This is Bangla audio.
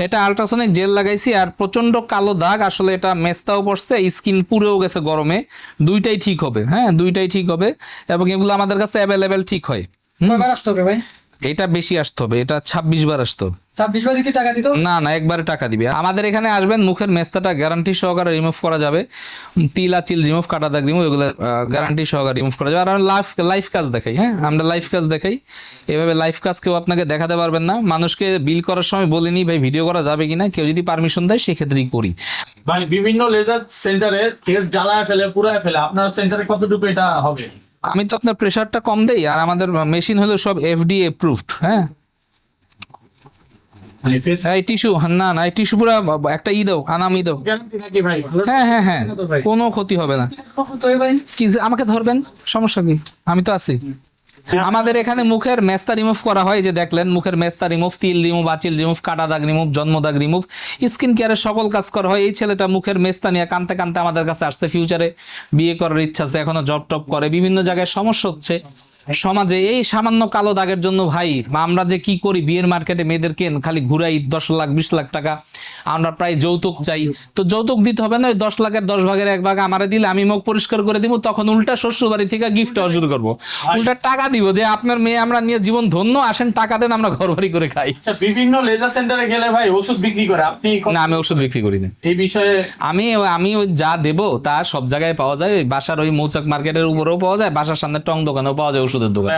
এটা আল্ট্রাসনিক জেল লাগাইছি আর প্রচন্ড কালো দাগ, আসলে এটা মেস্তাও পড়ছে, স্কিন পুড়েও গেছে গরমে। দুইটাই ঠিক হবে, হ্যাঁ দুইটাই ঠিক হবে, এবং এগুলো আমাদের কাছে অ্যাভেলেবেল ঠিক হয়। এটা বেশি আসতে হবে, এটা 26 বার আসতো। 26 বার কি টাকা দিত? না না, একবারে টাকা দিবে। আমাদের এখানে আসবেন, মুখের মেস্তাটা গ্যারান্টি সহকারে রিমুভ করা যাবে। তিলা চিল রিমুভ, কাটা দাগ রিমুভ, এগুলো গ্যারান্টি সহকারে রিমুভ করা যাবে। আর আমি লাইফ কাজ দেখাই, হ্যাঁ আমরা লাইফ কাজ দেখাই। এভাবে লাইফ কাজ কেউ আপনাকে দেখাতে পারবেন না। মানুষকে বিল করার সময় বলিনি ভাই ভিডিও করা যাবে কিনা, কেউ যদি পারমিশন দেয় সেক্ষেত্রেই করি। ভাই বিভিন্ন লেজার সেন্টারে ফেস জ্বালায় ফেলে, পুরায় ফেলে, আপনার সেন্টারে কতটুকু এটা হবে? আমি তো আপনার প্রেশারটা কম দেই, আর আমাদের মেশিন হলো সব FDA অ্যাপ্রুভড। হ্যাঁ এই টিস্যু, না না এই টিস্যু পুরো একটা দাও, আনাম দাও। গ্যারান্টি নাকি ভাই? হ্যাঁ হ্যাঁ হ্যাঁ, কোনো ক্ষতি হবে না। কি আমাকে ধরবেন, সমস্যা কি, আমি তো আছি। আমাদের এখানে মুখের মেস্তা রিমুভ করা হয়, যে দেখলেন মুখের মেস্তা রিমুভ, তিল রিমুভ, আচিল রিমুভ, কাটা দাগ রিমুভ, জন্ম দাগ রিমুভ, স্কিন কেয়ারের সকল কাজ করা হয়। এই ছেলেটা মুখের মেস্তা নিয়ে কানতে কানতে আমাদের কাছে আসছে। ফিউচারে বিয়ে করার ইচ্ছা আছে, এখনো জব টপ করে, বিভিন্ন জায়গায় সমস্যা হচ্ছে সমাজে। এই সামান্য কালো দাগের জন্য ভাই আমরা যে কি করি, বিয়ের মার্কেটে মেয়েদেরকে খালি ঘুরাই 10 লাখ 20 লাখ টাকা, আমরা প্রায় যৌতুক চাই। তো যৌতুক দিতে হবে না, ওই 10 লাখের 10 ভাগের 1 ভাগ আমারে দিলে আমি মুখ পরিষ্কার করে দিব, তখন উল্টা শ্বশুর বাড়ি থেকে গিফট দেওয়া শুরু করবো, উল্টা টাকা দিব যে আপনার মেয়ে আমরা নিয়ে জীবন ধন্য, আসেন টাকা দেন, আমরা ঘর বাড়ি করে খাই। আচ্ছা, বিভিন্ন লেজার সেন্টারে গেলে ভাই ওষুধ বিক্রি করে, আপনি না আমি ওষুধ বিক্রি করি না এই বিষয়ে? আমি ওই যা দেবো তা সব জায়গায় পাওয়া যায়। বাসার ওই মৌচাক মার্কেটের উপরেও পাওয়া যায়, বাসার সামনে টং দোকানেও পাওয়া যায় ওষুধের দোকান।